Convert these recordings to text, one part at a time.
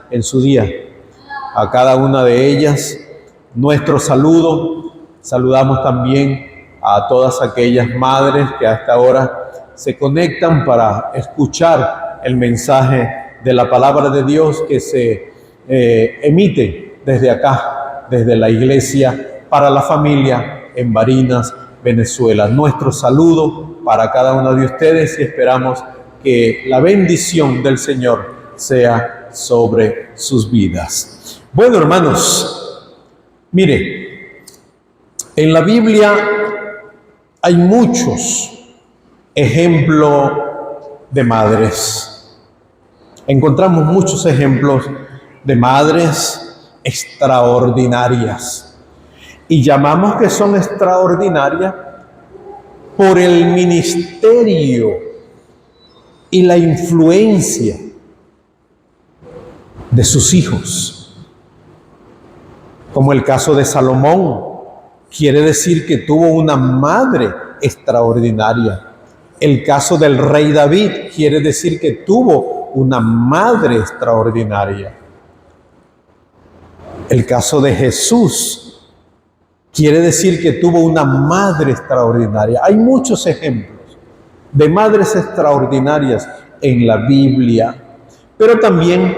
en su día. A cada una de ellas, nuestro saludo. Saludamos también a todas aquellas madres que a esta hora se conectan para escuchar el mensaje de la palabra de Dios que se emite desde acá, desde la Iglesia para la Familia en Barinas, Venezuela. Nuestro saludo para cada uno de ustedes y esperamos que la bendición del Señor sea sobre sus vidas. Bueno, hermanos, mire, en la Biblia hay muchos ejemplos de madres. Encontramos muchos ejemplos de madres extraordinarias. Y llamamos que son extraordinarias por el ministerio y la influencia de sus hijos. Como el caso de Salomón. Quiere decir que tuvo una madre extraordinaria. El caso del rey David quiere decir que tuvo una madre extraordinaria. El caso de Jesús quiere decir que tuvo una madre extraordinaria. Hay muchos ejemplos de madres extraordinarias en la Biblia, pero también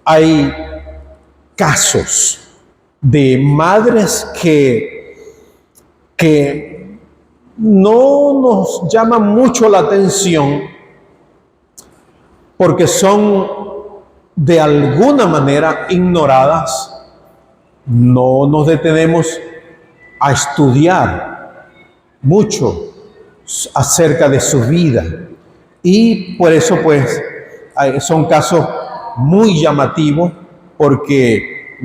hay casos de madres que no nos llaman mucho la atención porque son de alguna manera ignoradas. No nos detenemos a estudiar mucho acerca de su vida y por eso pues son casos muy llamativos porque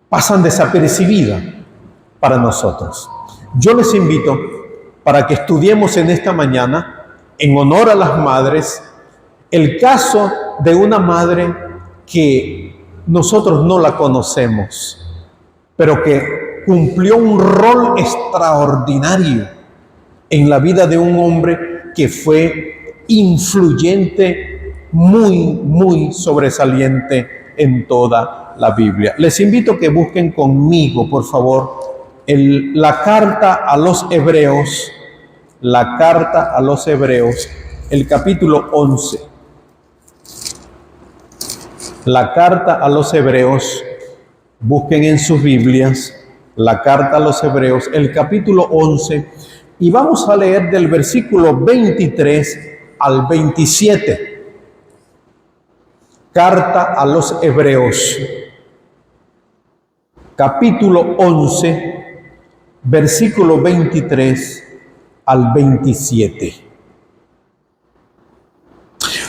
pasan desapercibidas para nosotros. Yo les invito para que estudiemos en esta mañana, en honor a las madres, el caso de una madre que nosotros no la conocemos, pero que cumplió un rol extraordinario en la vida de un hombre que fue influyente, muy sobresaliente en toda la Biblia. Les invito a que busquen conmigo, por favor, la carta a los Hebreos, el capítulo 11. La carta a los Hebreos, busquen en sus Biblias, la carta a los Hebreos, el capítulo 11, y vamos a leer del versículo 23 al 27. Carta a los Hebreos, capítulo 11, versículo 23 al 27.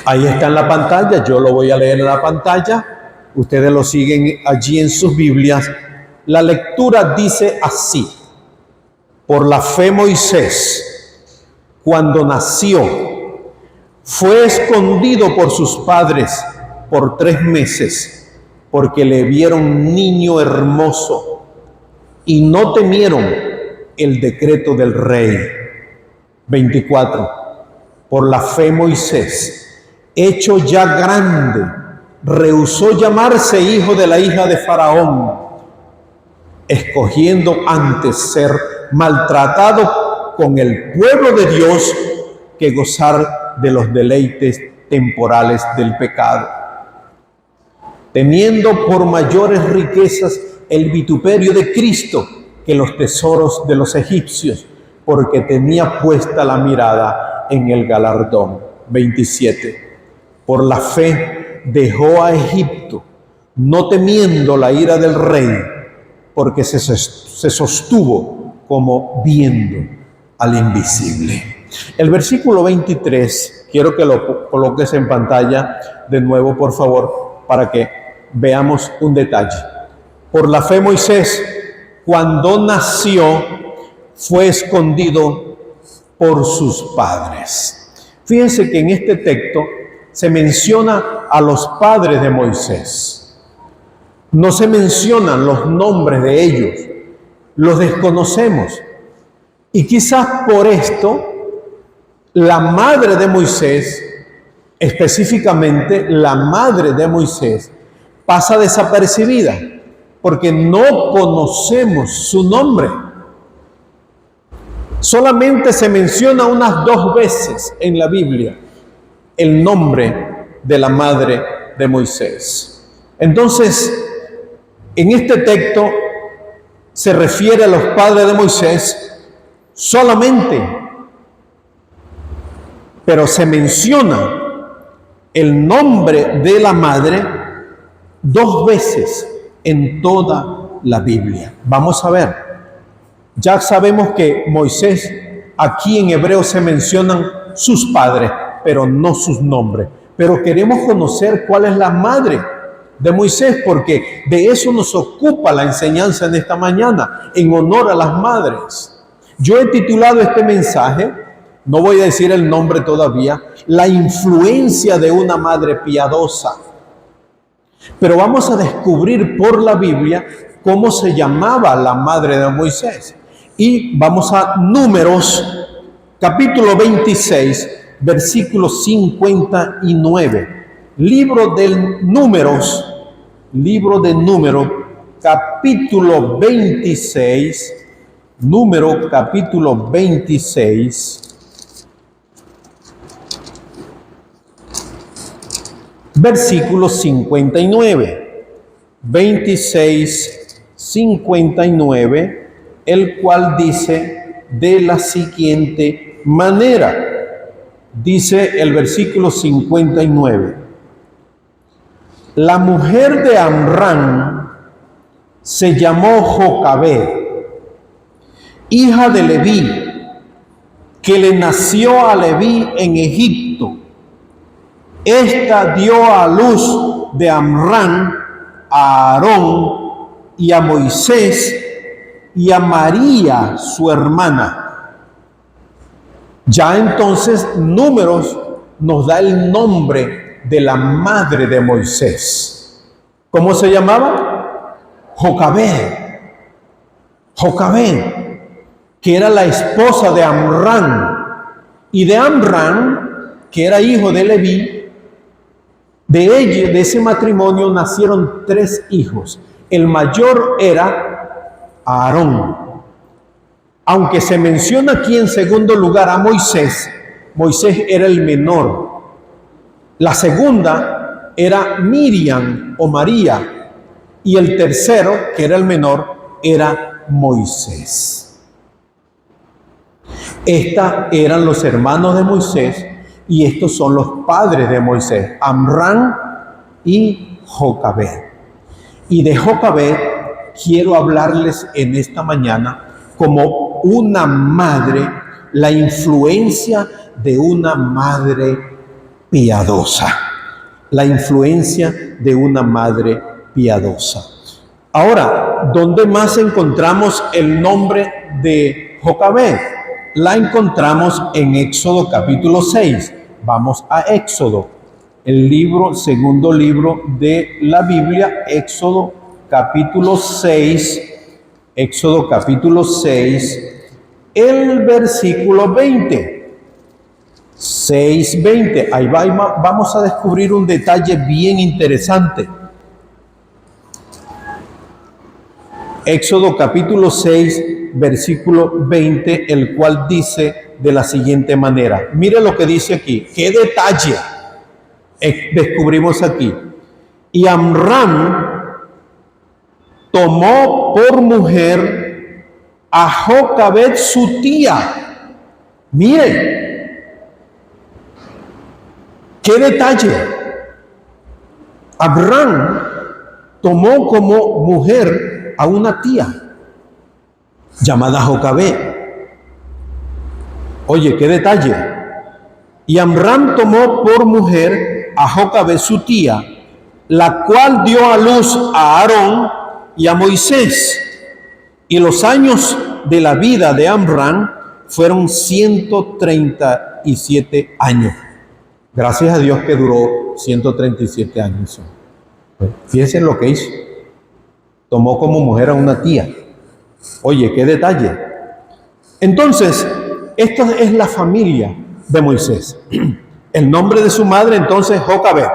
Ahí está en la pantalla, yo lo voy a leer en la pantalla, ustedes lo siguen allí en sus Biblias. La lectura dice así: por la fe Moisés, cuando nació, fue escondido por sus padres por 3 meses, porque le vieron niño hermoso y no temieron el decreto del rey. 24. Por la fe Moisés, hecho ya grande, rehusó llamarse hijo de la hija de Faraón, escogiendo antes ser maltratado con el pueblo de Dios que gozar de los deleites temporales del pecado, teniendo por mayores riquezas el vituperio de Cristo que los tesoros de los egipcios, porque tenía puesta la mirada en el galardón. 27. Por la fe dejó a Egipto, no temiendo la ira del rey, porque se sostuvo como viendo al invisible. El versículo 23, quiero que lo coloques en pantalla de nuevo, por favor, para que veamos un detalle. Por la fe Moisés, cuando nació, fue escondido por sus padres. Fíjense que en este texto se menciona a los padres de Moisés. No se mencionan los nombres de ellos, los desconocemos. Y quizás por esto, la madre de Moisés específicamente la madre de Moisés, pasa desapercibida porque no conocemos su nombre. Solamente se menciona unas 2 veces en la Biblia el nombre de la madre de Moisés. Entonces, en este texto se refiere a los padres de Moisés solamente, pero se menciona el nombre de la madre 2 veces en toda la Biblia. Vamos a ver. Ya sabemos que Moisés, aquí en hebreo se mencionan sus padres, pero no sus nombres. Pero queremos conocer cuál es la madre de Moisés, porque de eso nos ocupa la enseñanza en esta mañana, en honor a las madres. Yo he titulado este mensaje, no voy a decir el nombre todavía, la influencia de una madre piadosa. Pero vamos a descubrir por la Biblia cómo se llamaba la madre de Moisés. Y vamos a Números, capítulo 26, versículo 59. Libro de Números, capítulo 26, Número capítulo 26, versículo 59. 26, 59, el cual dice de la siguiente manera. Dice el versículo 59. La mujer de Amram se llamó Jocabed, hija de Leví, que le nació a Leví en Egipto. Esta dio a luz de Amram a Aarón y a Moisés y a María, su hermana. Ya entonces Números nos da el nombre de la madre de Moisés. ¿Cómo se llamaba? Jocabed. Jocabed, que era la esposa de Amram, y de Amram, que era hijo de Leví. De ese matrimonio nacieron 3 hijos. El mayor era Aarón. Aunque se menciona aquí en segundo lugar a Moisés, Moisés era el menor. La segunda era Miriam o María. Y el tercero, que era el menor, era Moisés. Estos eran los hermanos de Moisés. Y estos son los padres de Moisés, Amram y Jocabed. Y de Jocabed quiero hablarles en esta mañana como una madre, la influencia de una madre piadosa. La influencia de una madre piadosa. Ahora, ¿dónde más encontramos el nombre de Jocabed? La encontramos en Éxodo capítulo 6. Vamos a Éxodo, el segundo libro de la Biblia, Éxodo capítulo 6, Éxodo capítulo 6, el versículo 20. 6:20. Ahí vamos a descubrir un detalle bien interesante. Éxodo capítulo 6, versículo 20, el cual dice de la siguiente manera. Mire lo que dice aquí. ¿Qué detalle descubrimos aquí? Y Amram tomó por mujer a Jocabed su tía. Mire, qué detalle. Amram tomó como mujer a una tía llamada Jocabed. Oye, qué detalle. Y Amram tomó por mujer a Jocabed su tía, la cual dio a luz a Aarón y a Moisés. Y los años de la vida de Amram fueron 137 años. Gracias a Dios que duró 137 años. Fíjense lo que hizo. Tomó como mujer a una tía. Oye, qué detalle. Entonces, esta es la familia de Moisés. El nombre de su madre entonces Jocabed.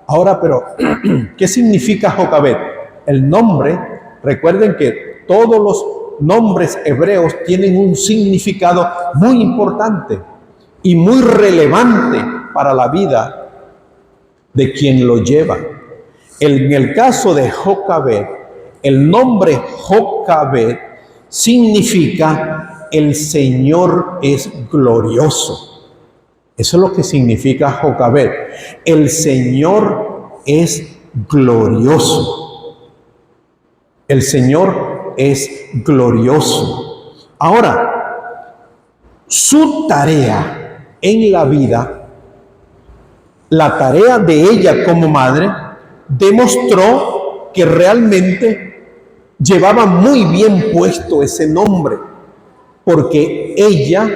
Ahora, pero, ¿qué significa Jocabed? El nombre, recuerden que todos los nombres hebreos tienen un significado muy importante y muy relevante para la vida de quien lo lleva. En el caso de Jocabed, el nombre Jocabed significa el Señor es glorioso. Eso es lo que significa Jocabed. El Señor es glorioso. El Señor es glorioso. Ahora, su tarea en la vida, la tarea de ella como madre, demostró que realmente llevaba muy bien puesto ese nombre, porque ella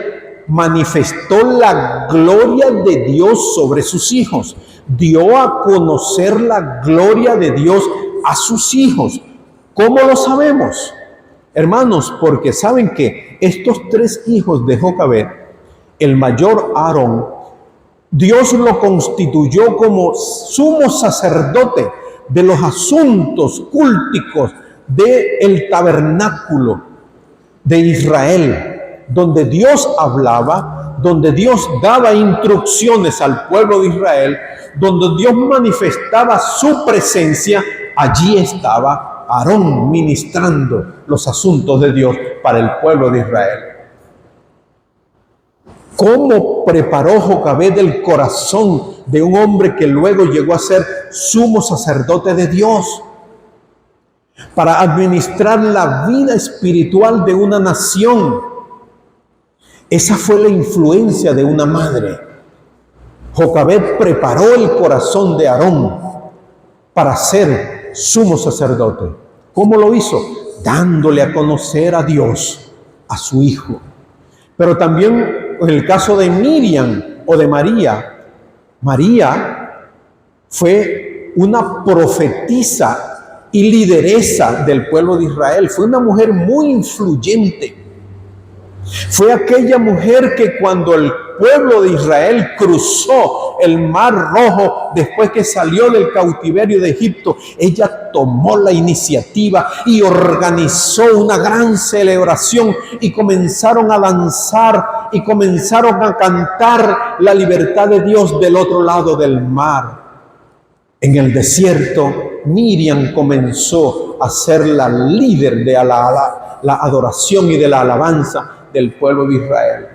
manifestó la gloria de Dios sobre sus hijos, dio a conocer la gloria de Dios a sus hijos. ¿Cómo lo sabemos? Hermanos, porque saben que estos tres hijos de Jocabed, el mayor Aarón, Dios lo constituyó como sumo sacerdote de los asuntos cúlticos del tabernáculo de Israel, donde Dios hablaba, donde Dios daba instrucciones al pueblo de Israel, donde Dios manifestaba su presencia. Allí estaba Aarón ministrando los asuntos de Dios para el pueblo de Israel. ¿Cómo preparó Jocabed el corazón de un hombre que luego llegó a ser sumo sacerdote de Dios para administrar la vida espiritual de una nación? Esa fue la influencia de una madre. Jocabed preparó el corazón de Aarón para ser sumo sacerdote. ¿Cómo lo hizo? Dándole a conocer a Dios, a su hijo. Pero también en el caso de Miriam o de María, María fue una profetisa y lideresa del pueblo de Israel. Fue una mujer muy influyente. Fue aquella mujer que cuando el pueblo de Israel cruzó el Mar Rojo después que salió del cautiverio de Egipto, ella tomó la iniciativa y organizó una gran celebración y comenzaron a danzar y comenzaron a cantar la libertad de Dios del otro lado del mar. En el desierto, Miriam comenzó a ser la líder de la adoración y de la alabanza del pueblo de Israel.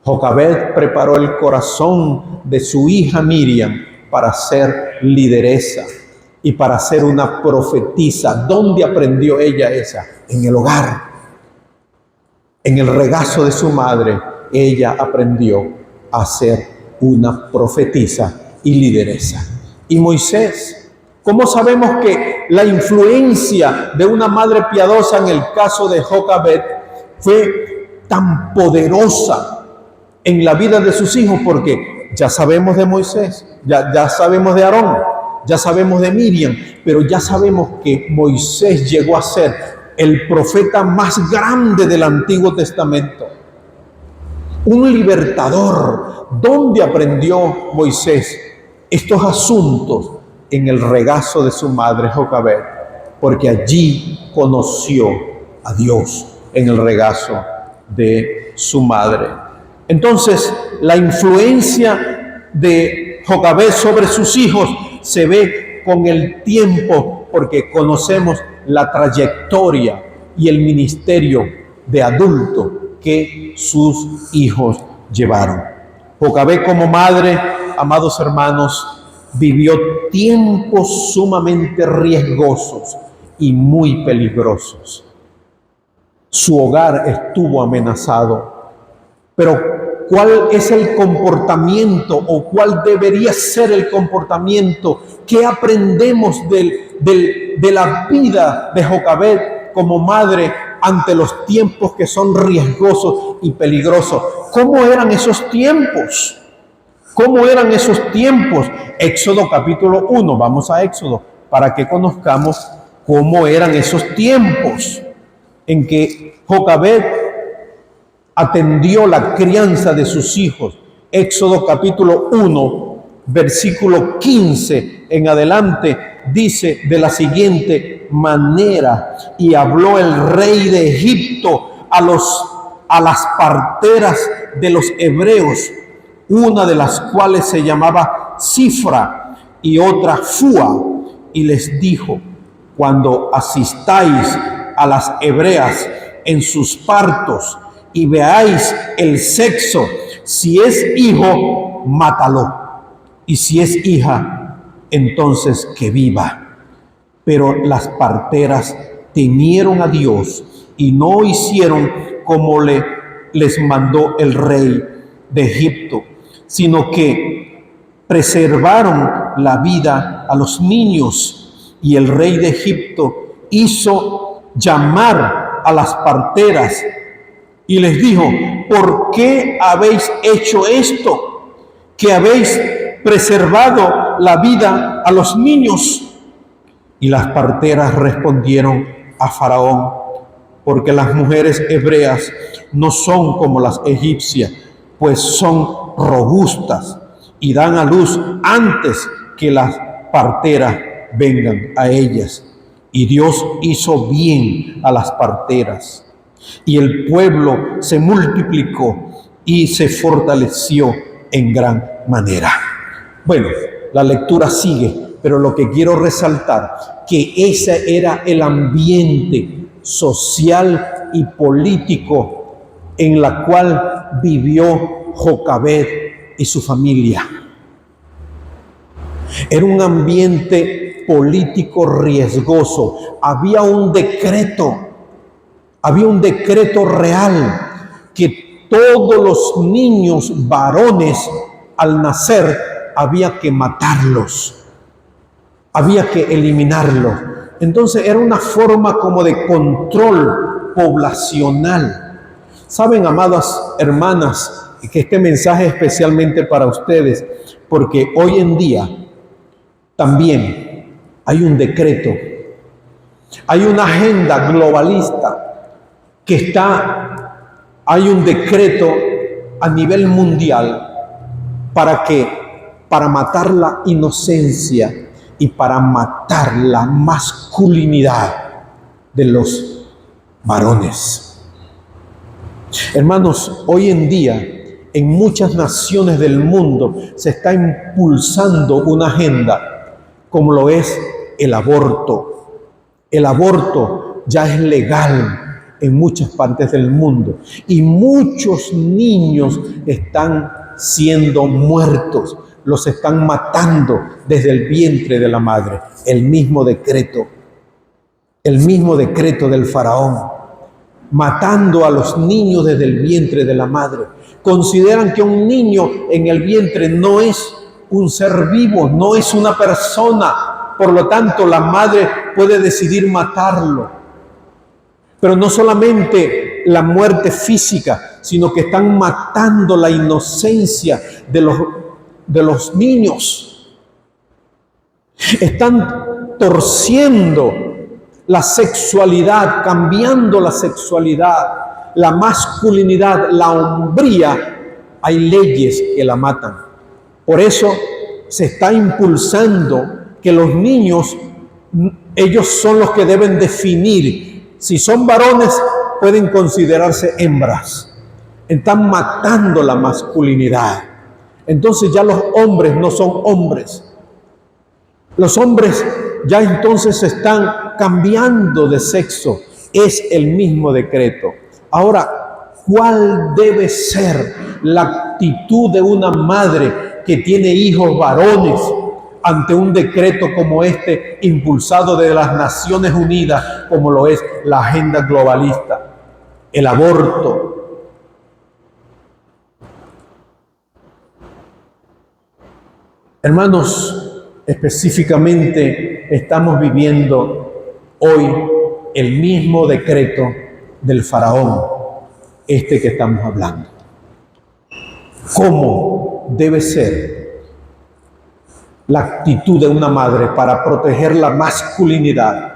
Jocabed preparó el corazón de su hija Miriam para ser lideresa y para ser una profetisa. ¿Dónde aprendió ella esa? En el hogar. En el regazo de su madre, ella aprendió a ser una profetisa y lideresa. Y Moisés, ¿cómo sabemos que la influencia de una madre piadosa en el caso de Jocabed fue tan poderosa en la vida de sus hijos? Porque ya sabemos de Moisés, ya sabemos de Aarón, ya sabemos de Miriam, pero ya sabemos que Moisés llegó a ser el profeta más grande del Antiguo Testamento, un libertador. ¿Dónde aprendió Moisés estos asuntos? En el regazo de su madre Jocabed, porque allí conoció a Dios, en el regazo de su madre. Entonces, la influencia de Jocabed sobre sus hijos se ve con el tiempo, porque conocemos la trayectoria y el ministerio de adulto que sus hijos llevaron. Jocabed como madre, amados hermanos, vivió tiempos sumamente riesgosos y muy peligrosos. Su hogar estuvo amenazado. Pero ¿cuál es el comportamiento o cuál debería ser el comportamiento que aprendemos de la vida de Jocabed como madre ante los tiempos que son riesgosos y peligrosos? ¿Cómo eran esos tiempos? ¿Cómo eran esos tiempos? Éxodo capítulo 1, vamos a Éxodo para que conozcamos cómo eran esos tiempos en que Jocabed atendió la crianza de sus hijos Éxodo capítulo 1, versículo 15 en adelante, dice de la siguiente manera: y habló el rey de Egipto a las parteras de los hebreos, una de las cuales se llamaba Cifra y otra Fua, y les dijo: cuando asistáis a las hebreas en sus partos y veáis el sexo, si es hijo, mátalo, y si es hija, entonces que viva. Pero las parteras temieron a Dios y no hicieron como les mandó el rey de Egipto, sino que preservaron la vida a los niños. Y el rey de Egipto hizo llamar a las parteras y les dijo: ¿por qué habéis hecho esto? ¿Que habéis preservado la vida a los niños? Y las parteras respondieron a Faraón: porque las mujeres hebreas no son como las egipcias, pues son robustas y dan a luz antes que las parteras vengan a ellas. Y Dios hizo bien a las parteras, y el pueblo se multiplicó y se fortaleció en gran manera. Bueno, la lectura sigue, pero lo que quiero resaltar, que ese era el ambiente social y político en la cual vivió Jocabed y su familia. Era un ambiente político riesgoso. Había un decreto real que todos los niños varones al nacer había que matarlos, había que eliminarlos. Entonces era una forma como de control poblacional. Saben, amadas hermanas, que este mensaje es especialmente para ustedes, porque hoy en día también hay un decreto, hay una agenda globalista hay un decreto a nivel mundial para matar la inocencia y para matar la masculinidad de los varones. Hermanos, hoy en día en muchas naciones del mundo se está impulsando una agenda como lo es el aborto. El aborto ya es legal en muchas partes del mundo y muchos niños están siendo muertos, los están matando desde el vientre de la madre. El mismo decreto del faraón, matando a los niños desde el vientre de la madre. Consideran que un niño en el vientre no es un ser vivo, no es una persona, por lo tanto la madre puede decidir matarlo. Pero no solamente la muerte física, sino que están matando la inocencia de los niños. Están torciendo la sexualidad, cambiando la sexualidad, la masculinidad, la hombría. Hay leyes que la matan. Por eso se está impulsando que los niños, ellos son los que deben definir. Si son varones, pueden considerarse hembras. Están matando la masculinidad. Entonces ya los hombres no son hombres. Los hombres ya entonces están cambiando de sexo. Es el mismo decreto. Ahora, ¿cuál debe ser la actitud de una madre que tiene hijos varones ante un decreto como este, impulsado de las Naciones Unidas, como lo es la agenda globalista? El aborto. Hermanos, específicamente estamos viviendo hoy el mismo decreto del faraón, que estamos hablando. ¿Cómo debe ser la actitud de una madre para proteger la masculinidad,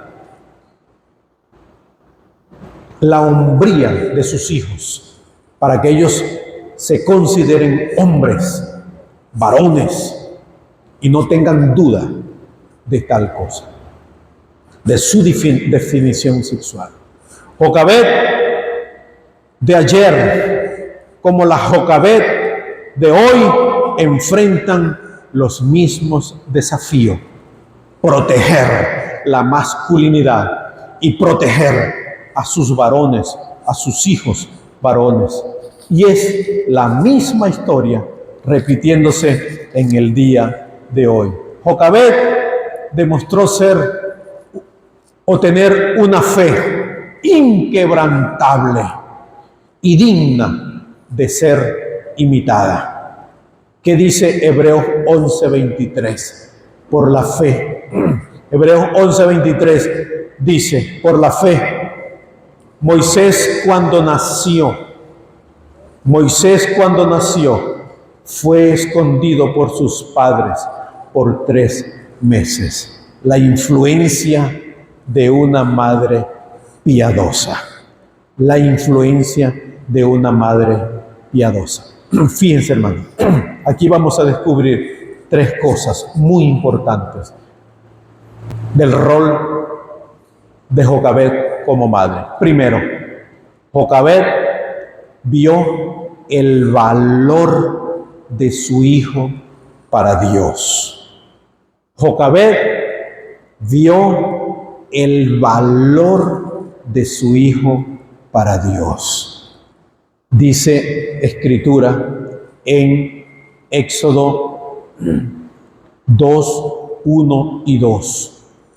la hombría de sus hijos, para que ellos se consideren hombres, varones, y no tengan duda de tal cosa, de su definición sexual. Jocabed de ayer, como la Jocabed de hoy, enfrentan los mismos desafíos: proteger la masculinidad y proteger a sus varones, a sus hijos varones. Y es la misma historia repitiéndose en el día de hoy. Jocabed demostró ser o tener una fe inquebrantable y digna de ser imitada. ¿Qué dice Hebreos 11:23? Por la fe. Hebreos 11:23 dice, por la fe, Moisés cuando nació, fue escondido por sus padres por 3 meses. La influencia de una madre piadosa. La influencia de una madre piadosa. Fíjense, hermano, aquí vamos a descubrir 3 cosas muy importantes del rol de Jocabed como madre. Primero, Jocabed vio el valor de su hijo para Dios. Jocabed vio el valor de su hijo para Dios. Dice Escritura en Éxodo 2, 1 y 2.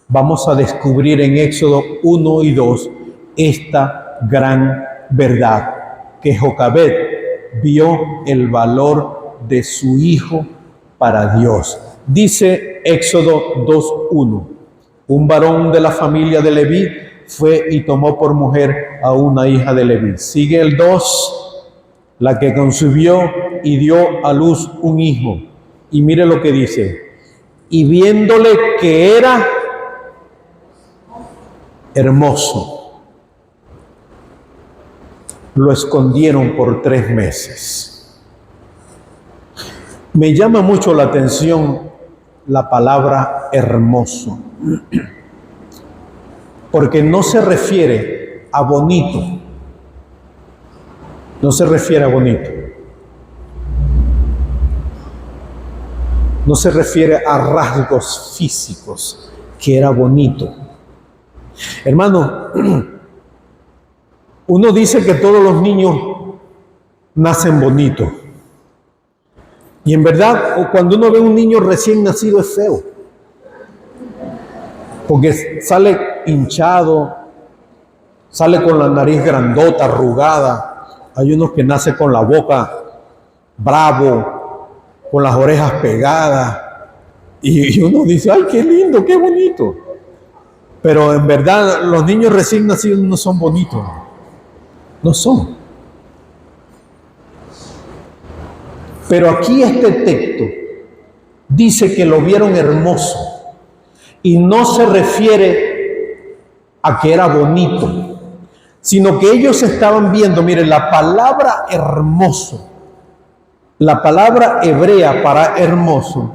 Vamos a descubrir en Éxodo 1 y 2 esta gran verdad, que Jocabed vio el valor de su hijo para Dios. Dice Éxodo 2:1, un varón de la familia de Leví fue y tomó por mujer a una hija de Leví. Sigue el 2, la que concibió y dio a luz un hijo. Y mire lo que dice, y viéndole que era hermoso, lo escondieron por 3 meses. Me llama mucho la atención la palabra hermoso, porque no se refiere a bonito, no se refiere a bonito, no se refiere a rasgos físicos, que era bonito. Hermano, uno dice que todos los niños nacen bonitos. Y en verdad, cuando uno ve un niño recién nacido es feo. Porque sale hinchado, sale con la nariz grandota, arrugada. Hay unos que nacen con la boca bravo, con las orejas pegadas. Y uno dice, ¡ay, qué lindo, qué bonito! Pero en verdad, los niños recién nacidos no son bonitos. No son. Pero aquí este texto dice que lo vieron hermoso y no se refiere a que era bonito, sino que ellos estaban viendo, miren, la palabra hermoso, la palabra hebrea para hermoso,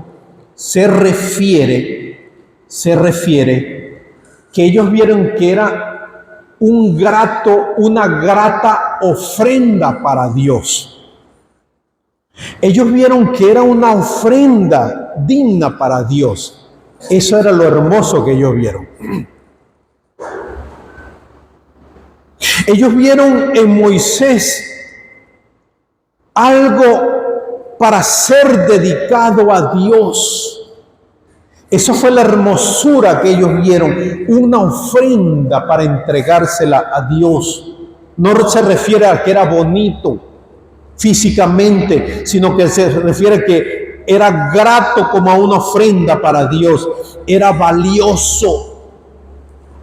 se refiere que ellos vieron que era una grata ofrenda para Dios. Ellos vieron que era una ofrenda digna para Dios. Eso era lo hermoso que ellos vieron. Ellos vieron en Moisés algo para ser dedicado a Dios. Eso fue la hermosura que ellos vieron, una ofrenda para entregársela a Dios. No se refiere a que era bonito físicamente, sino que se refiere a que era grato como a una ofrenda para Dios, era valioso.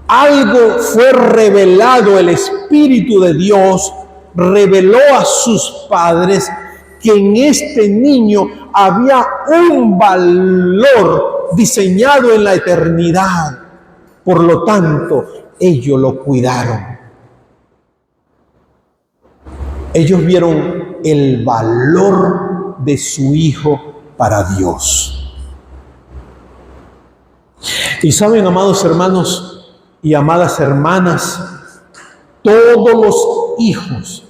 Algo fue revelado, el Espíritu de Dios reveló a sus padres que en este niño había un valor diseñado en la eternidad. Por lo tanto, ellos lo cuidaron. Ellos vieron el valor de su hijo para Dios. Y saben, amados hermanos y amadas hermanas, todos los hijos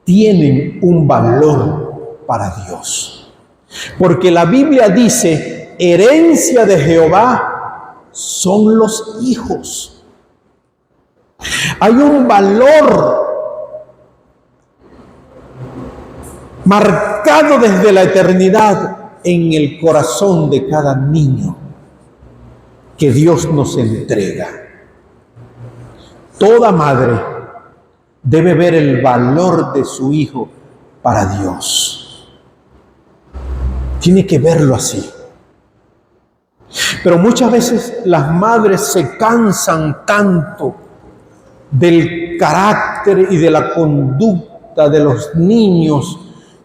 tienen un valor para Dios. Porque la Biblia dice, herencia de Jehová son los hijos. Hay un valor marcado desde la eternidad en el corazón de cada niño que Dios nos entrega. Toda madre debe ver el valor de su hijo para Dios. Tiene que verlo así. Pero muchas veces las madres se cansan tanto del carácter y de la conducta de los niños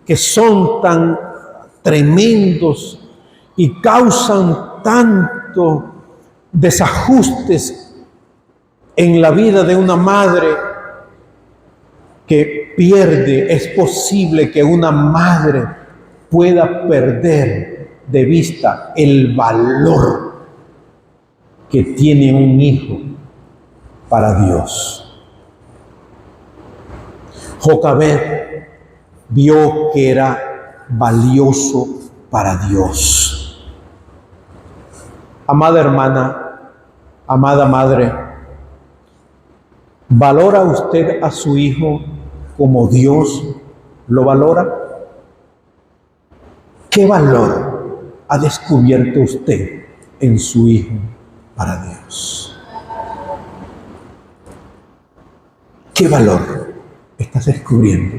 que son tan tremendos y causan tanto desajustes en la vida de una madre que pierde. Es posible que una madre pueda perder de vista el valor que tiene un hijo para Dios. Jocabed vio que era valioso para Dios. Amada hermana, amada madre, ¿valora usted a su hijo como Dios lo valora? ¿Qué valor ha descubierto usted en su hijo para Dios? ¿Qué valor estás descubriendo?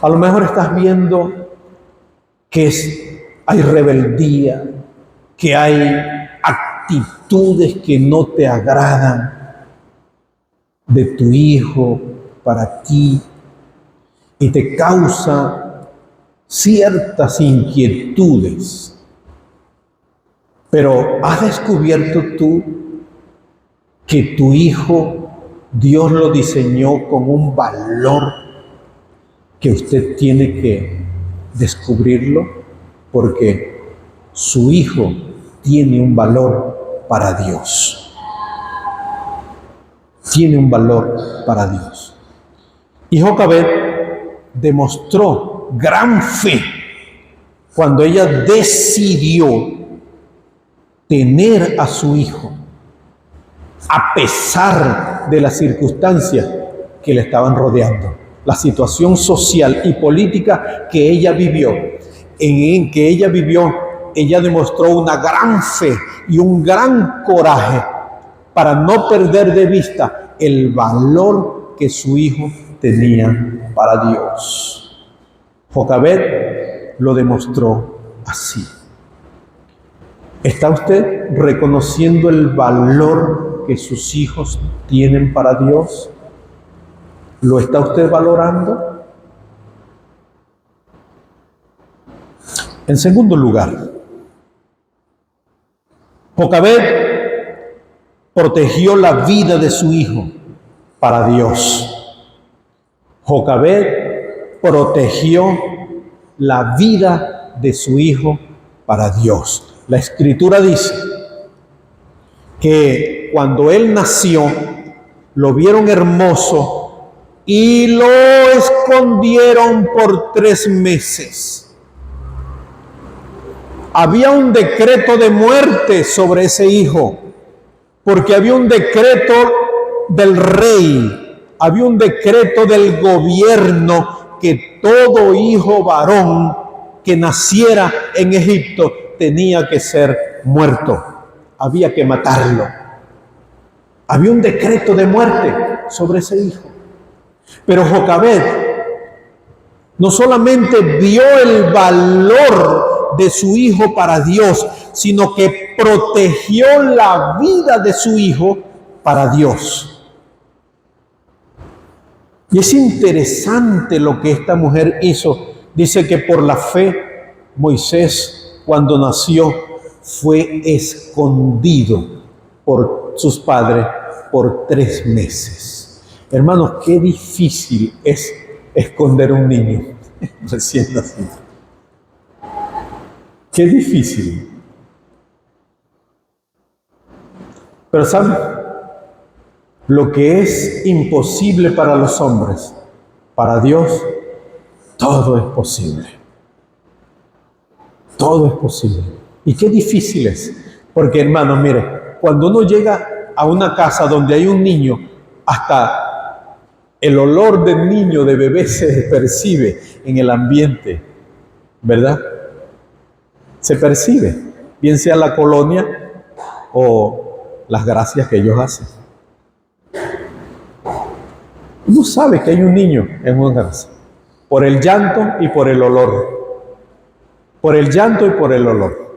A lo mejor estás viendo que hay rebeldía, que hay actitudes que no te agradan de tu hijo para ti y te causa ciertas inquietudes. Pero ¿has descubierto tú que tu hijo Dios lo diseñó con un valor que usted tiene que descubrirlo? Porque su hijo tiene un valor para Dios. Tiene un valor para Dios. Y Jocabed demostró gran fe cuando ella decidió tener a su hijo, a pesar de las circunstancias que le estaban rodeando, la situación social y política que ella vivió. En que ella vivió, ella demostró una gran fe y un gran coraje para no perder de vista el valor que su hijo tenía para Dios. Jocabed lo demostró así. ¿Está usted reconociendo el valor que sus hijos tienen para Dios? ¿Lo está usted valorando? En segundo lugar, Jocabed protegió la vida de su hijo para Dios. Jocabed protegió la vida de su hijo para Dios. La Escritura dice que cuando él nació, lo vieron hermoso y lo escondieron por 3 meses. Había un decreto de muerte sobre ese hijo, porque había un decreto del rey, había un decreto del gobierno que todo hijo varón que naciera en Egipto tenía que ser muerto, había que matarlo. Había un decreto de muerte sobre ese hijo. Pero Jocabed no solamente vio el valor de su hijo para Dios, sino que protegió la vida de su hijo para Dios. Y es interesante lo que esta mujer hizo. Dice que por la fe, Moisés, cuando nació, fue escondido por sus padres por 3 meses. Hermanos, qué difícil es esconder un niño recién nacido. Qué difícil. Pero ¿saben? Lo que es imposible para los hombres, para Dios, todo es posible. Todo es posible. Y qué difícil es. Porque, hermanos, mire, cuando uno llega a una casa donde hay un niño, hasta el olor del niño, de bebé, se percibe en el ambiente, ¿verdad? Se percibe, bien sea la colonia o las gracias que ellos hacen. Uno sabe que hay un niño en una casa, por el llanto y por el olor. Por el llanto y por el olor.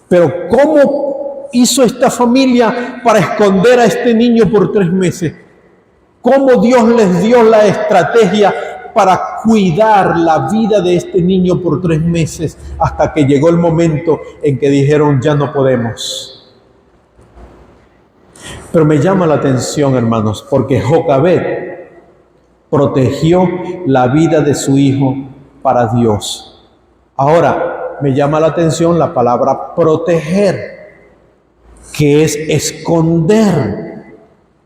Pero ¿cómo hizo esta familia para esconder a este niño por 3 meses? ¿Cómo Dios les dio la estrategia para cuidar la vida de este niño por 3 meses hasta que llegó el momento en que dijeron ya no podemos? Pero me llama la atención, hermanos, porque Jocabed protegió la vida de su hijo para Dios. Ahora, me llama la atención la palabra proteger, que es esconder,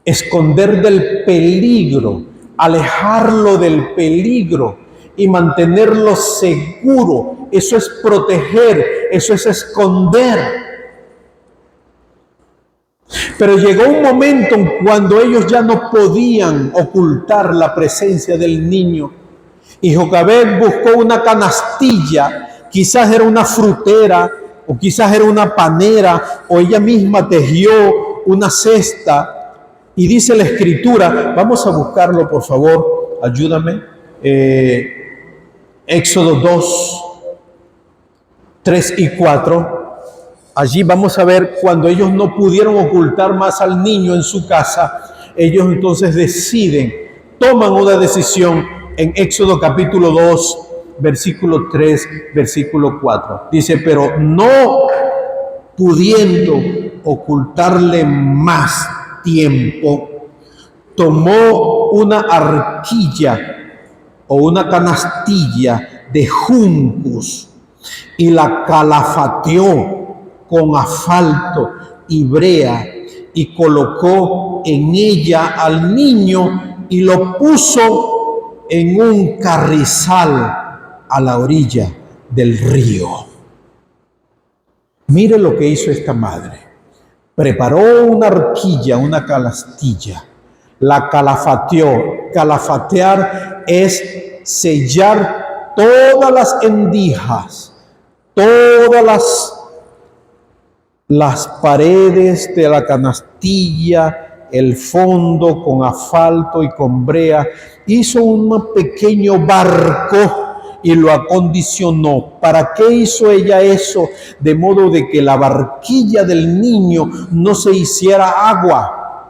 esconder del peligro, alejarlo del peligro y mantenerlo seguro. Eso es proteger, eso es esconder. Pero llegó un momento cuando ellos ya no podían ocultar la presencia del niño. Y Jocabed buscó una canastilla, quizás era una frutera, o quizás era una panera, o ella misma tejió una cesta. Y dice la Escritura, vamos a buscarlo por favor, ayúdame. Éxodo 2, 3 y 4. Allí vamos a ver cuando ellos no pudieron ocultar más al niño en su casa, ellos entonces deciden, toman una decisión en Éxodo capítulo 2, versículo 3, versículo 4. Dice, pero no pudiendo ocultarle más tiempo, tomó una arquilla o una canastilla de juncos y la calafateó con asfalto y brea y colocó en ella al niño y lo puso en un carrizal a la orilla del río. Mire lo que hizo esta madre. Preparó una arquilla, una canastilla, la calafateó. Calafatear es sellar todas las endijas, todas las paredes de la canastilla, el fondo con asfalto y con brea. Hizo un pequeño barco y lo acondicionó. ¿Para qué hizo ella eso? De modo de que la barquilla del niño no se hiciera agua,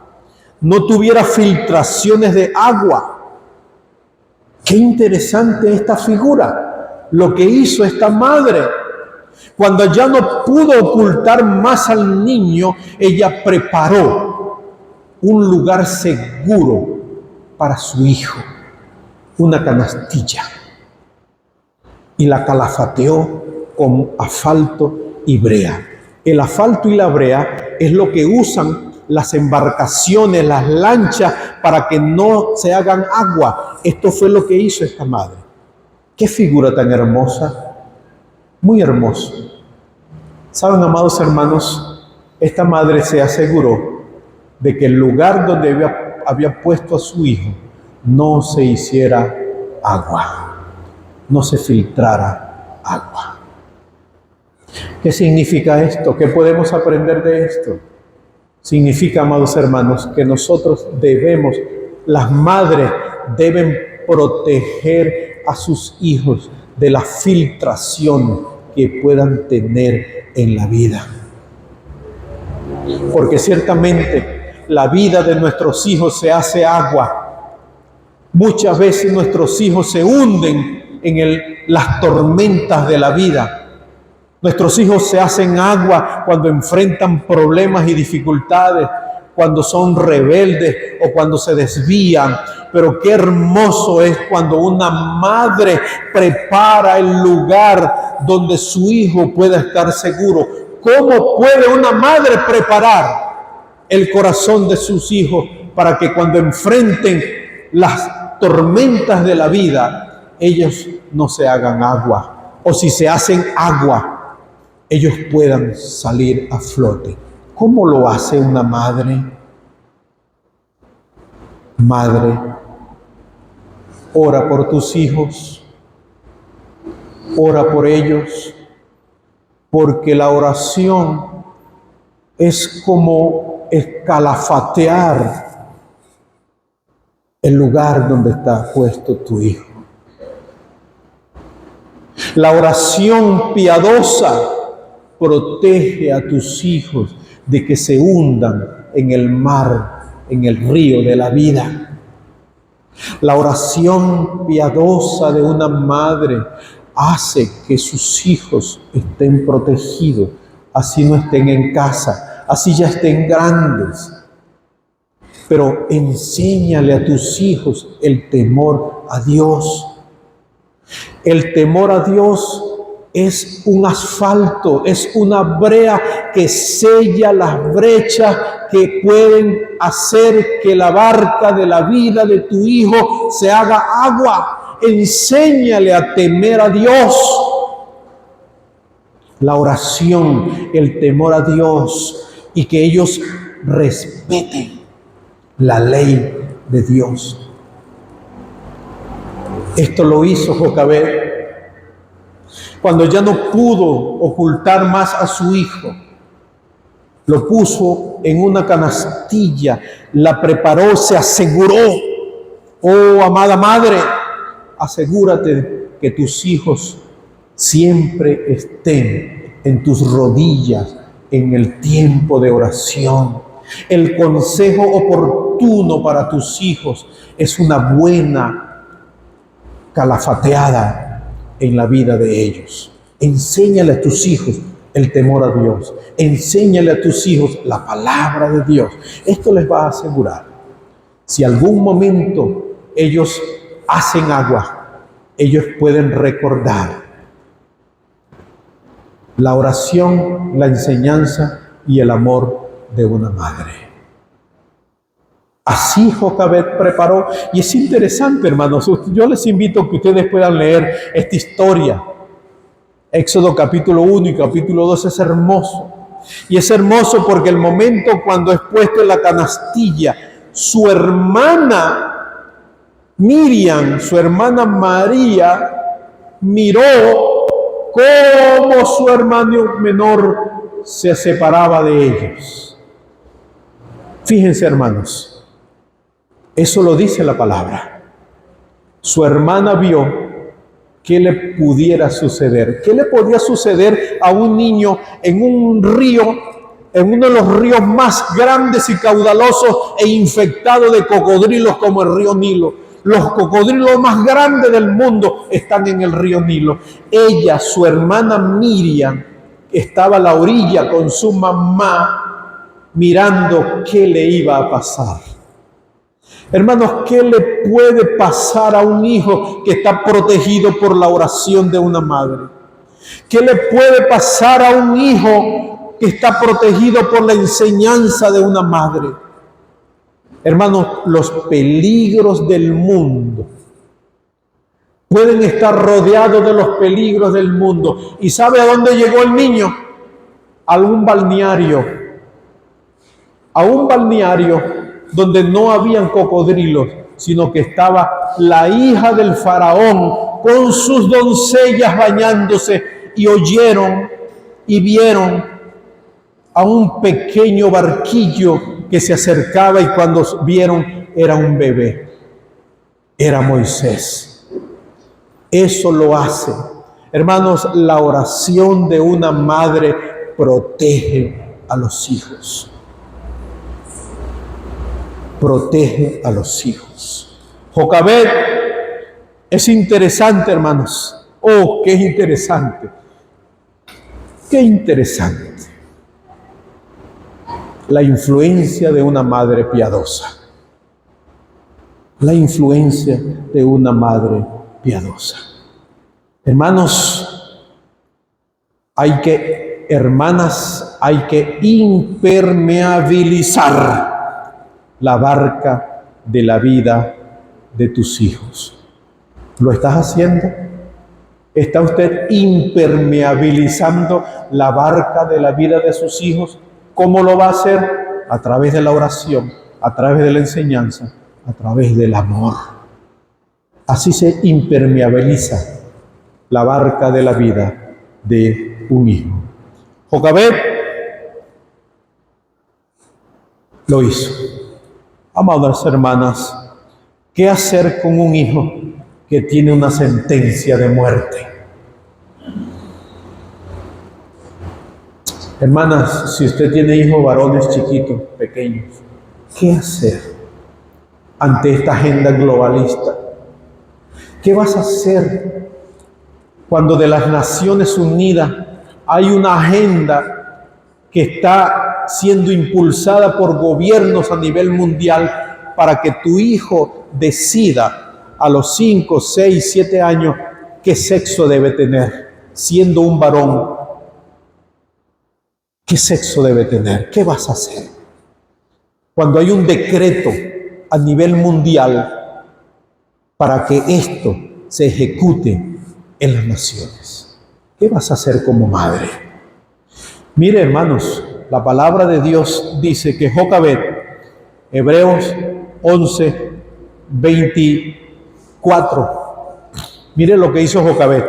no tuviera filtraciones de agua. Qué interesante esta figura, lo que hizo esta madre. Cuando ya no pudo ocultar más al niño, ella preparó un lugar seguro para su hijo, una canastilla, y la calafateó con asfalto y brea. El asfalto y la brea es lo que usan las embarcaciones, las lanchas, para que no se hagan agua. Esto fue lo que hizo esta madre. Qué figura tan hermosa. Muy hermoso. Saben, amados hermanos, esta madre se aseguró de que el lugar donde había puesto a su hijo no se hiciera agua, no se filtrara agua. ¿Qué significa esto? ¿Qué podemos aprender de esto? Significa, amados hermanos, que nosotros debemos, las madres deben proteger a sus hijos de la filtración que puedan tener en la vida. Porque ciertamente la vida de nuestros hijos se hace agua. Muchas veces nuestros hijos se hunden en las tormentas de la vida. Nuestros hijos se hacen agua cuando enfrentan problemas y dificultades. cuando son rebeldes o cuando se desvían. Pero qué hermoso es cuando una madre prepara el lugar donde su hijo pueda estar seguro. ¿Cómo puede una madre preparar el corazón de sus hijos para que cuando enfrenten las tormentas de la vida, ellos no se hagan agua? O si se hacen agua, ellos puedan salir a flote. ¿Cómo lo hace una madre? Madre, ora por tus hijos, ora por ellos, porque la oración es como escalafatear el lugar donde está puesto tu hijo. La oración piadosa protege a tus hijos de que se hundan en el mar, en el río de la vida. La oración piadosa de una madre hace que sus hijos estén protegidos, así no estén en casa, así ya estén grandes. Pero enséñale a tus hijos el temor a Dios. El temor a Dios es un asfalto, es una brea que sella las brechas que pueden hacer que la barca de la vida de tu hijo se haga agua. Enséñale a temer a Dios. La oración, el temor a Dios y que ellos respeten la ley de Dios. Esto lo hizo Jocabed cuando ya no pudo ocultar más a su hijo. Lo puso en una canastilla, la preparó, se aseguró. Oh, amada madre, asegúrate que tus hijos siempre estén en tus rodillas en el tiempo de oración. El consejo oportuno para tus hijos es una buena calafateada en la vida de ellos. Enséñale a tus hijos el temor a Dios. Enséñale a tus hijos la palabra de Dios. Esto les va a asegurar. Si algún momento ellos hacen agua, ellos pueden recordar la oración, la enseñanza y el amor de una madre. Así Jocabed preparó, y es interesante, hermanos. Yo les invito a que ustedes puedan leer esta historia. Éxodo capítulo 1 y capítulo 2 es hermoso. Y es hermoso porque el momento cuando es puesto en la canastilla, su hermana Miriam, su hermana María, miró cómo su hermano menor se separaba de ellos. Fíjense, hermanos. Eso lo dice la palabra. Su hermana vio qué le pudiera suceder. ¿Qué le podía suceder a un niño en un río, en uno de los ríos más grandes y caudalosos e infectados de cocodrilos como el río Nilo? Los cocodrilos más grandes del mundo están en el río Nilo. Ella, su hermana Miriam, estaba a la orilla con su mamá mirando qué le iba a pasar. Hermanos, ¿qué le puede pasar a un hijo que está protegido por la oración de una madre? ¿Qué le puede pasar a un hijo que está protegido por la enseñanza de una madre? Hermanos, los peligros del mundo pueden estar rodeados de los peligros del mundo. ¿Y sabe a dónde llegó el niño? A un balneario. A un balneario donde no habían cocodrilos, sino que estaba la hija del faraón con sus doncellas bañándose, y oyeron y vieron a un pequeño barquillo que se acercaba, y cuando vieron era un bebé, era Moisés. Eso lo hace. Hermanos, la oración de una madre protege a los hijos. Protege a los hijos. Jocabed es interesante, hermanos. Oh, qué interesante. Qué interesante. La influencia de una madre piadosa. La influencia de una madre piadosa. Hermanos, hermanas, hay que impermeabilizar la barca de la vida de tus hijos. ¿Lo estás haciendo? ¿Está usted impermeabilizando la barca de la vida de sus hijos? ¿Cómo lo va a hacer? A través de la oración, a través de la enseñanza, a través del amor. Así se impermeabiliza la barca de la vida de un hijo. Jocabed lo hizo. Amadas hermanas, ¿qué hacer con un hijo que tiene una sentencia de muerte? Hermanas, si usted tiene hijos varones chiquitos, pequeños, ¿qué hacer ante esta agenda globalista? ¿Qué vas a hacer cuando de las Naciones Unidas hay una agenda que está siendo impulsada por gobiernos a nivel mundial para que tu hijo decida a los 5, 6, 7 años qué sexo debe tener, siendo un varón? ¿Qué sexo debe tener? ¿Qué vas a hacer? Cuando hay un decreto a nivel mundial para que esto se ejecute en las naciones. ¿Qué vas a hacer como madre? Mire, hermanos, la palabra de Dios dice que Jocabed, Hebreos 11, 24. Mire lo que hizo Jocabed.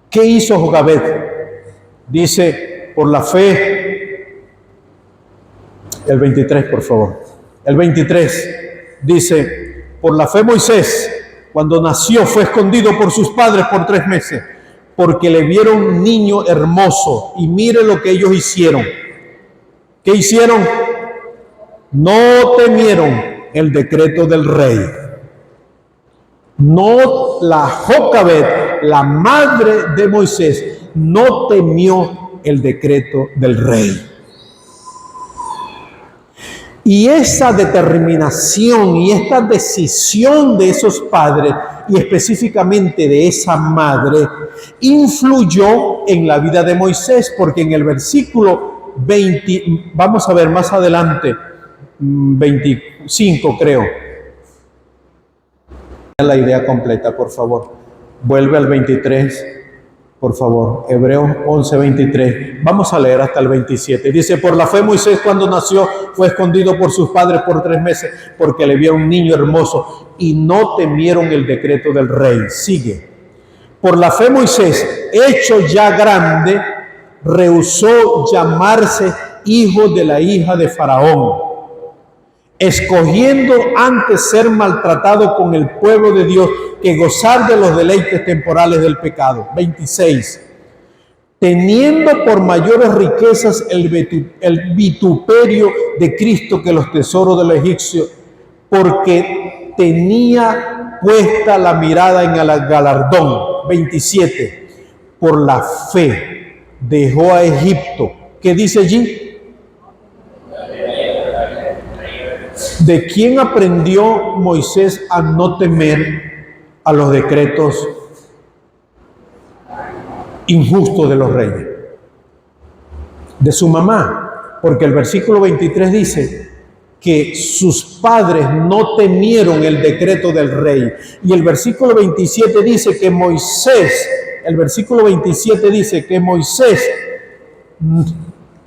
¿Qué hizo Jocabed? Dice, por la fe, el 23, por favor. El 23 dice, por la fe Moisés, cuando nació, fue escondido por sus padres por 3 meses, porque le vieron un niño hermoso. Y mire lo que ellos hicieron. ¿Qué hicieron? No temieron el decreto del rey. No, la Jocabed, la madre de Moisés, no temió el decreto del rey. Y esa determinación y esta decisión de esos padres, y específicamente de esa madre, influyó en la vida de Moisés, porque en el versículo 20, vamos a ver más adelante, 25 creo. La idea completa, por favor. Vuelve al 23. Por favor, Hebreos 11, 23. Vamos a leer hasta el 27. Dice, por la fe Moisés cuando nació fue escondido por sus padres por 3 meses porque le vio un niño hermoso y no temieron el decreto del rey. Sigue. Por la fe Moisés, hecho ya grande, rehusó llamarse hijo de la hija de Faraón, escogiendo antes ser maltratado con el pueblo de Dios que gozar de los deleites temporales del pecado. 26. Teniendo por mayores riquezas el vituperio de Cristo que los tesoros de los egipcios, porque tenía puesta la mirada en el galardón. 27. Por la fe dejó a Egipto. ¿Qué dice allí? ¿De quién aprendió Moisés a no temer a los decretos injustos de los reyes? De su mamá, porque el versículo 23 dice que sus padres no temieron el decreto del rey. Y el versículo 27 dice que Moisés,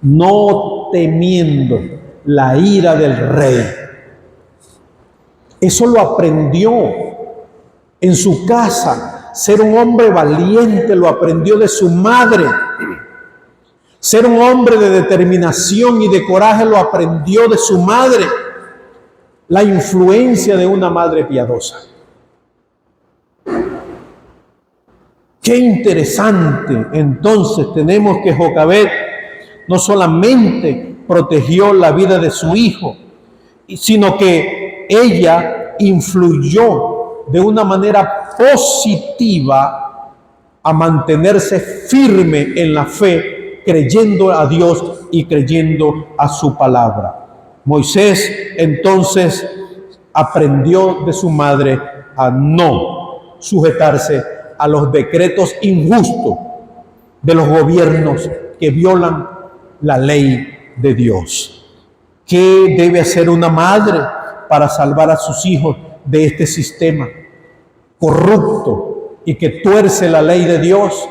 no temiendo la ira del rey. Eso lo aprendió en su casa. Ser un hombre valiente lo aprendió de su madre. Ser un hombre de determinación y de coraje lo aprendió de su madre. La influencia de una madre piadosa. Qué interesante. Entonces tenemos que Jocabed no solamente protegió la vida de su hijo, sino que ella influyó de una manera positiva a mantenerse firme en la fe creyendo a Dios y creyendo a su palabra. Moisés entonces aprendió de su madre a no sujetarse a los decretos injustos de los gobiernos que violan la ley de Dios. ¿Qué debe hacer una madre para salvar a sus hijos de este sistema corrupto y que tuerce la ley de Dios?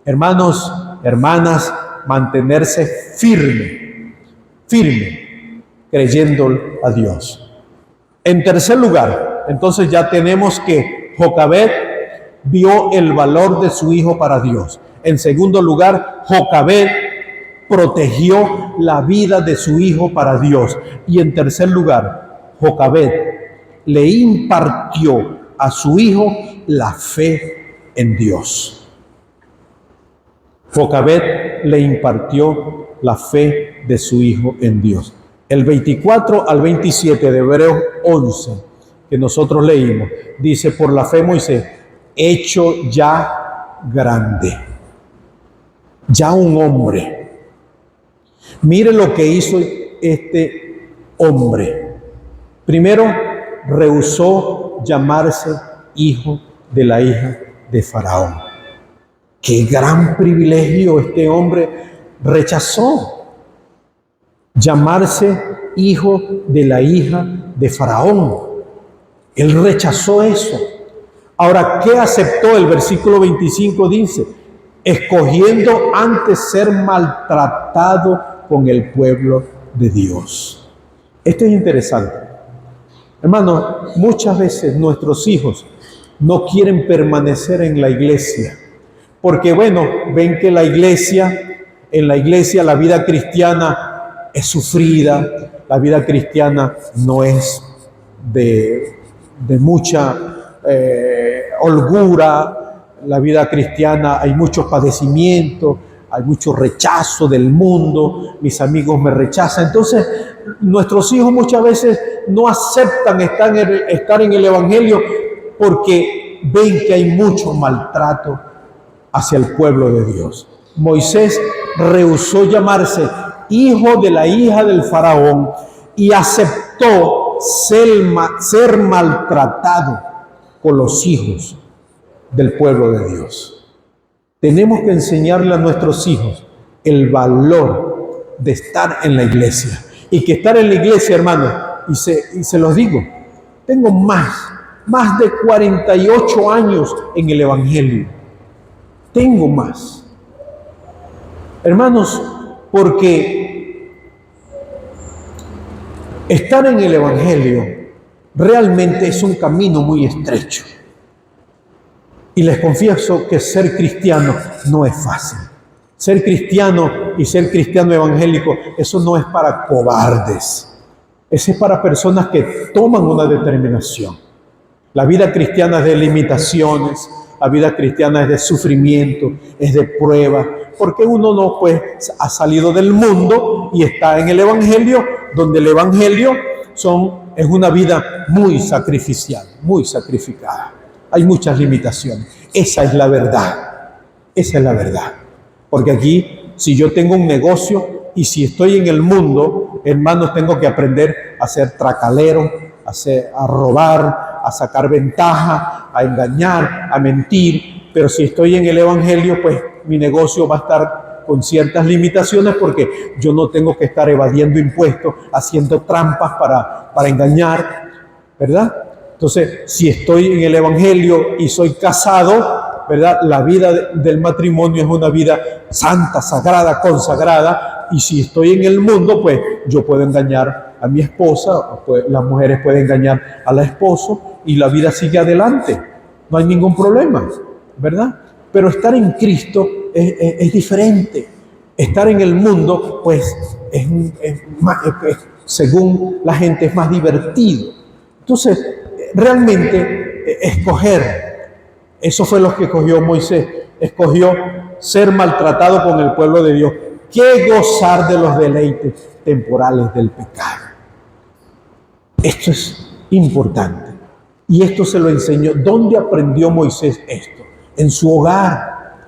Hermanos, hermanas, mantenerse firme, creyendo a Dios. En tercer lugar, entonces ya tenemos que Jocabed vio el valor de su hijo para Dios. En segundo lugar, Jocabed protegió la vida de su hijo para Dios. Y en tercer lugar, Jocabed le impartió a su hijo la fe en Dios. Jocabed le impartió la fe de su hijo en Dios. El 24 al 27 de Hebreos 11, que nosotros leímos, dice: por la fe Moisés, hecho ya grande, ya un hombre. Mire lo que hizo este hombre. Primero, rehusó llamarse hijo de la hija de Faraón. Qué gran privilegio este hombre rechazó. Llamarse hijo de la hija de Faraón. Él rechazó eso. Ahora, ¿qué aceptó? El versículo 25 dice: escogiendo antes ser maltratado con el pueblo de Dios. Esto es interesante. Hermano, muchas veces nuestros hijos no quieren permanecer en la iglesia, porque ven que en la iglesia la vida cristiana es sufrida, la vida cristiana no es de mucha holgura, la vida cristiana hay muchos padecimientos, hay mucho rechazo del mundo, mis amigos me rechazan. Entonces, nuestros hijos muchas veces no aceptan estar en el Evangelio porque ven que hay mucho maltrato hacia el pueblo de Dios. Moisés rehusó llamarse hijo de la hija del Faraón y aceptó ser maltratado con los hijos del pueblo de Dios. Tenemos que enseñarle a nuestros hijos el valor de estar en la iglesia. Y que estar en la iglesia, hermano, y se los digo, tengo más de 48 años en el Evangelio. Tengo más. Hermanos, porque estar en el Evangelio realmente es un camino muy estrecho. Y les confieso que ser cristiano no es fácil. Ser cristiano y ser cristiano evangélico, eso no es para cobardes. Eso es para personas que toman una determinación. La vida cristiana es de limitaciones, la vida cristiana es de sufrimiento, es de prueba, porque uno no ha salido del mundo y está en el Evangelio, donde el Evangelio es una vida muy sacrificial, muy sacrificada. Hay muchas limitaciones. Esa es la verdad. Esa es la verdad. Porque aquí, si yo tengo un negocio y si estoy en el mundo, hermanos, tengo que aprender a ser tracalero, a robar, a sacar ventaja, a engañar, a mentir. Pero si estoy en el Evangelio, pues mi negocio va a estar con ciertas limitaciones porque yo no tengo que estar evadiendo impuestos, haciendo trampas para engañar, ¿verdad? Entonces, si estoy en el Evangelio y soy casado, ¿verdad? La vida del matrimonio es una vida santa, sagrada, consagrada. Y si estoy en el mundo, pues yo puedo engañar a mi esposa, pues las mujeres pueden engañar al esposo y la vida sigue adelante. No hay ningún problema, ¿verdad? Pero estar en Cristo es diferente. Estar en el mundo, pues, según la gente, es más divertido. Entonces, realmente, escoger, eso fue lo que escogió Moisés, escogió ser maltratado con el pueblo de Dios, que gozar de los deleites temporales del pecado. Esto es importante. Y esto se lo enseñó. ¿Dónde aprendió Moisés esto? En su hogar,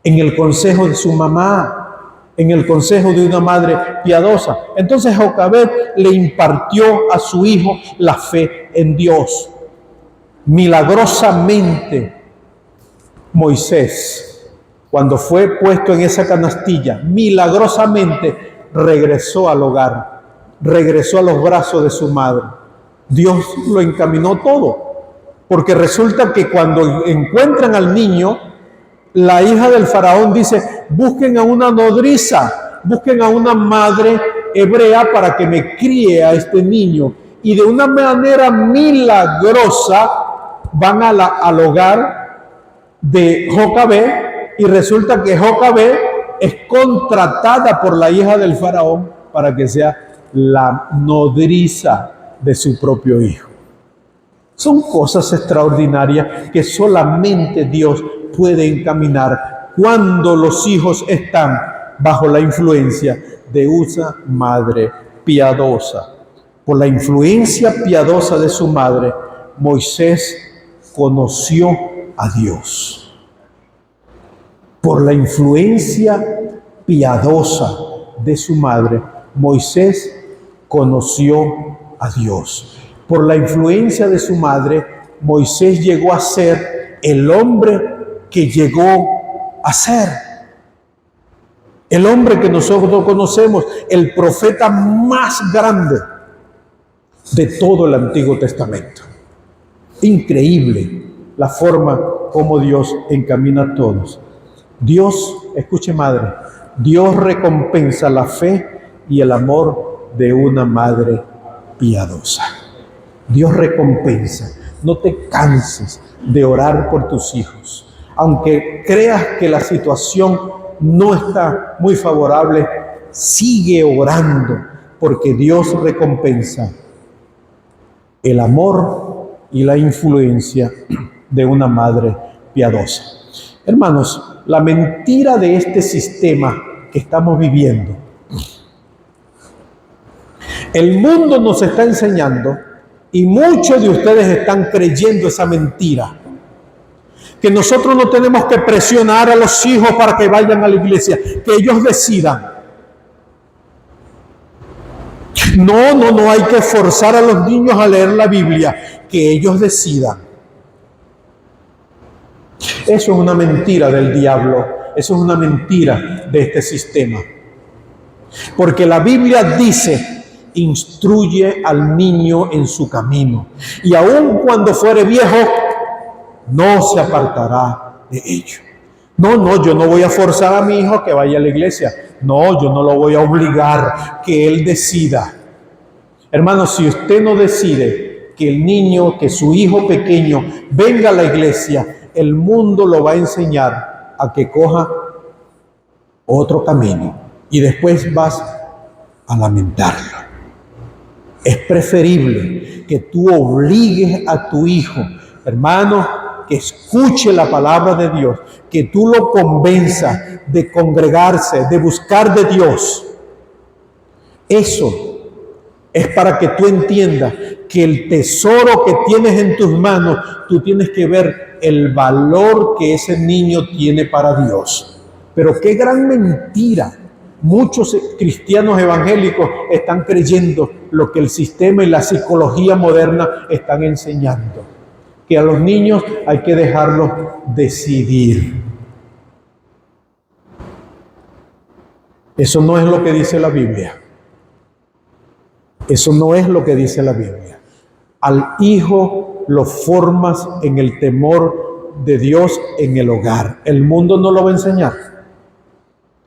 en el consejo de su mamá. en el consejo de una madre piadosa. Entonces Jocabed le impartió a su hijo la fe en Dios. Milagrosamente, Moisés, cuando fue puesto en esa canastilla, milagrosamente regresó al hogar, regresó a los brazos de su madre. Dios lo encaminó todo, porque resulta que cuando encuentran al niño, la hija del faraón dice: busquen a una nodriza, busquen a una madre hebrea para que me críe a este niño. Y de una manera milagrosa van al hogar de Jocabed, y resulta que Jocabed es contratada por la hija del faraón para que sea la nodriza de su propio hijo. Son cosas extraordinarias que solamente Dios puede encaminar cuando los hijos están bajo la influencia de una madre piadosa. Por la influencia piadosa de su madre, Moisés conoció a Dios. Por la influencia piadosa de su madre, Moisés conoció a Dios. Por la influencia de su madre, Moisés llegó a ser el hombre que llegó a ser. El hombre que nosotros conocemos, el profeta más grande de todo el Antiguo Testamento. Increíble la forma como Dios encamina a todos. Dios, escuche madre, Dios recompensa la fe y el amor de una madre piadosa. Dios recompensa. No te canses de orar por tus hijos. Aunque creas que la situación no está muy favorable, sigue orando, porque Dios recompensa el amor y la influencia de una madre piadosa. Hermanos, la mentira de este sistema que estamos viviendo, el mundo nos está enseñando, y muchos de ustedes están creyendo esa mentira, que nosotros no tenemos que presionar a los hijos para que vayan a la iglesia, que ellos decidan. No hay que forzar a los niños a leer la Biblia, que ellos decidan. Eso es una mentira del diablo, eso es una mentira de este sistema. Porque la Biblia dice: instruye al niño en su camino, y aun cuando fuere viejo, no se apartará de ello. No, yo no voy a forzar a mi hijo a que vaya a la iglesia. No, yo no lo voy a obligar, que él decida. Hermano, si usted no decide que el niño, que su hijo pequeño venga a la iglesia, el mundo lo va a enseñar a que coja otro camino, y después vas a lamentarlo. Es preferible que tú obligues a tu hijo, hermano, que escuche la palabra de Dios, que tú lo convenzas de congregarse, de buscar de Dios. Eso es para que tú entiendas que el tesoro que tienes en tus manos, tú tienes que ver el valor que ese niño tiene para Dios. Pero qué gran mentira. Muchos cristianos evangélicos están creyendo lo que el sistema y la psicología moderna están enseñando, que a los niños hay que dejarlos decidir. Eso no es lo que dice la Biblia. Eso no es lo que dice la Biblia. Al hijo lo formas en el temor de Dios en el hogar. El mundo no lo va a enseñar.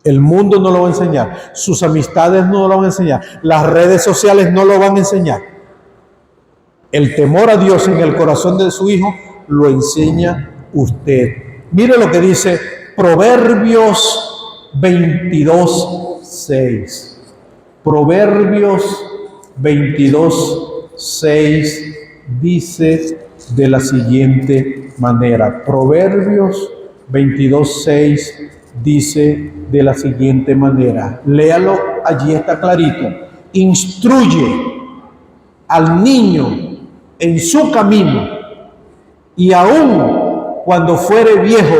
El mundo no lo va a enseñar. Sus amistades no lo van a enseñar. Las redes sociales no lo van a enseñar. El temor a Dios en el corazón de su hijo lo enseña usted. Mire lo que dice Proverbios 22:6. Proverbios 22:6 dice de la siguiente manera. Proverbios 22:6 dice de la siguiente manera. Léalo, allí está clarito. Instruye al niño en su camino, y aun cuando fuere viejo,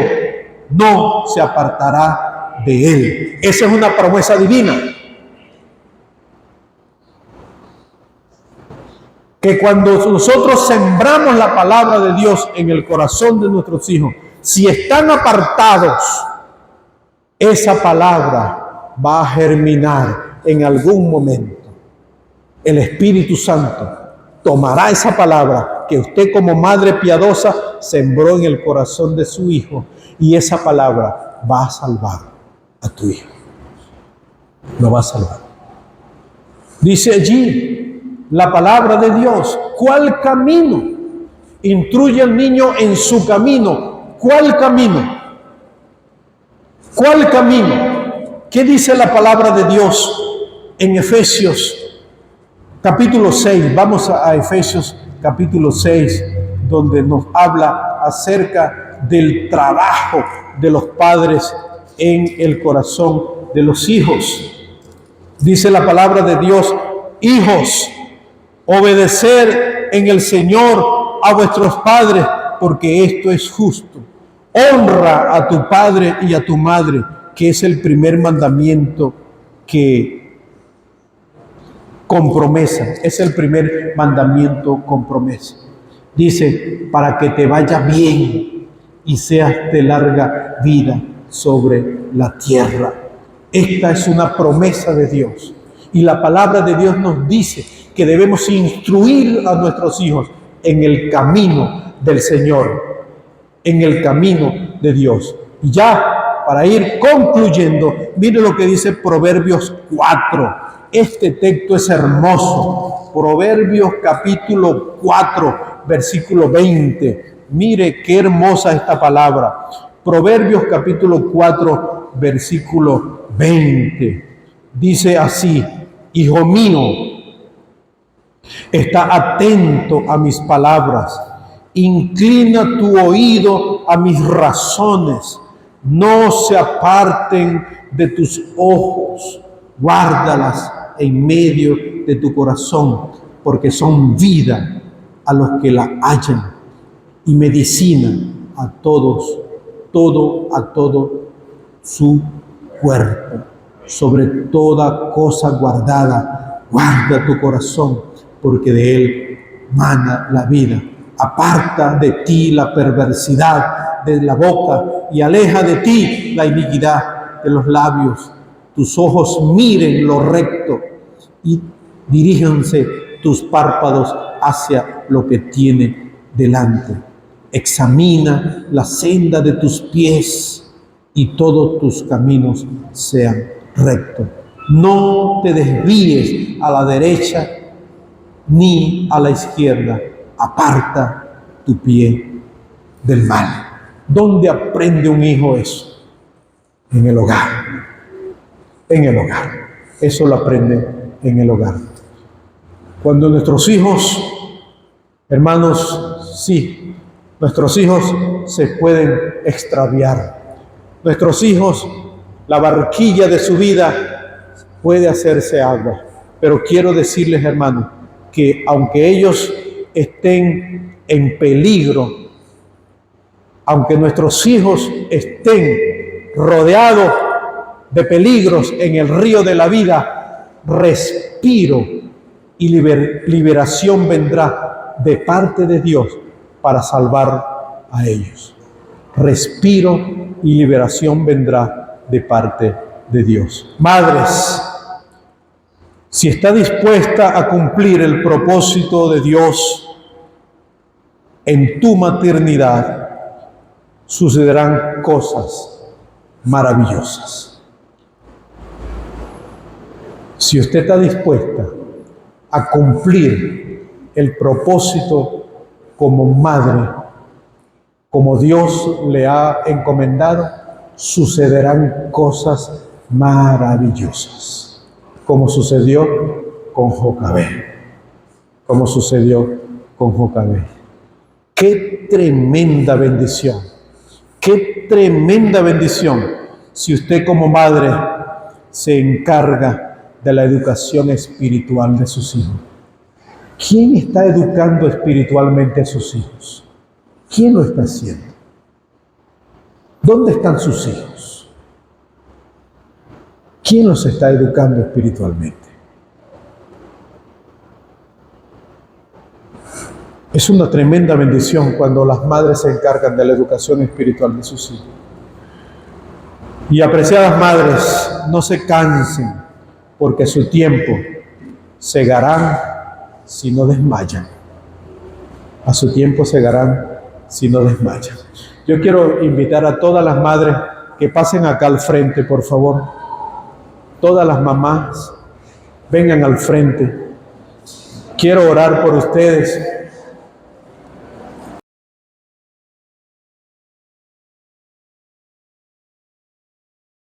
no se apartará de Él. Esa es una promesa divina. Que cuando nosotros sembramos la palabra de Dios en el corazón de nuestros hijos, si están apartados, esa palabra va a germinar en algún momento. El Espíritu Santo tomará esa palabra que usted como madre piadosa sembró en el corazón de su hijo, y esa palabra va a salvar a tu hijo. Lo va a salvar. Dice allí la palabra de Dios, ¿cuál camino? Instruye al niño en su camino. ¿Cuál camino? ¿Cuál camino? ¿Qué dice la palabra de Dios en Efesios capítulo 6? Vamos a Efesios capítulo 6, donde nos habla acerca del trabajo de los padres en el corazón de los hijos. Dice la palabra de Dios: hijos, obedecer en el Señor a vuestros padres, porque esto es justo. Honra a tu padre y a tu madre, que es el primer mandamiento que con promesa. Es el primer mandamiento con promesa. Dice, para que te vaya bien y seas de larga vida sobre la tierra. Esta es una promesa de Dios. Y la palabra de Dios nos dice que debemos instruir a nuestros hijos en el camino del Señor, en el camino de Dios. Y ya, para ir concluyendo, mire lo que dice Proverbios 4. Este texto es hermoso. Proverbios capítulo 4, versículo 20. Mire qué hermosa esta palabra. Proverbios capítulo 4, versículo 20. Dice así: hijo mío, está atento a mis palabras, inclina tu oído a mis razones, no se aparten de tus ojos, guárdalas en medio de tu corazón, porque son vida a los que la hallan y medicina a todo su cuerpo. Sobre toda cosa guardada, guarda tu corazón, porque de él mana la vida. Aparta de ti la perversidad de la boca y aleja de ti la iniquidad de los labios. Tus ojos miren lo recto y diríjanse tus párpados hacia lo que tiene delante. Examina la senda de tus pies y todos tus caminos sean rectos. No te desvíes a la derecha ni a la izquierda. Aparta tu pie del mal. ¿Dónde aprende un hijo eso? En el hogar. En el hogar. Eso lo aprende en el hogar. Cuando nuestros hijos, hermanos, sí, nuestros hijos se pueden extraviar. Nuestros hijos, la barquilla de su vida puede hacerse agua. Pero quiero decirles, hermanos, que aunque ellos estén en peligro, aunque nuestros hijos estén rodeados de peligros en el río de la vida, respiro y liberación vendrá de parte de Dios para salvar a ellos. Respiro y liberación vendrá de parte de Dios. Madres, si está dispuesta a cumplir el propósito de Dios en tu maternidad, sucederán cosas maravillosas. Si usted está dispuesta a cumplir el propósito como madre, como Dios le ha encomendado, sucederán cosas maravillosas, como sucedió con Jocabed, como sucedió con Jocabed. ¡Qué tremenda bendición! ¡Qué tremenda bendición! Si usted como madre se encarga de la educación espiritual de sus hijos. ¿Quién está educando espiritualmente a sus hijos? ¿Quién lo está haciendo? ¿Dónde están sus hijos? ¿Quién los está educando espiritualmente? Es una tremenda bendición cuando las madres se encargan de la educación espiritual de sus hijos. Y apreciadas madres, no se cansen, porque su tiempo segarán si no desmayan. A su tiempo segarán si no desmayan. Yo quiero invitar a todas las madres que pasen acá al frente, por favor. Todas las mamás, vengan al frente. Quiero orar por ustedes.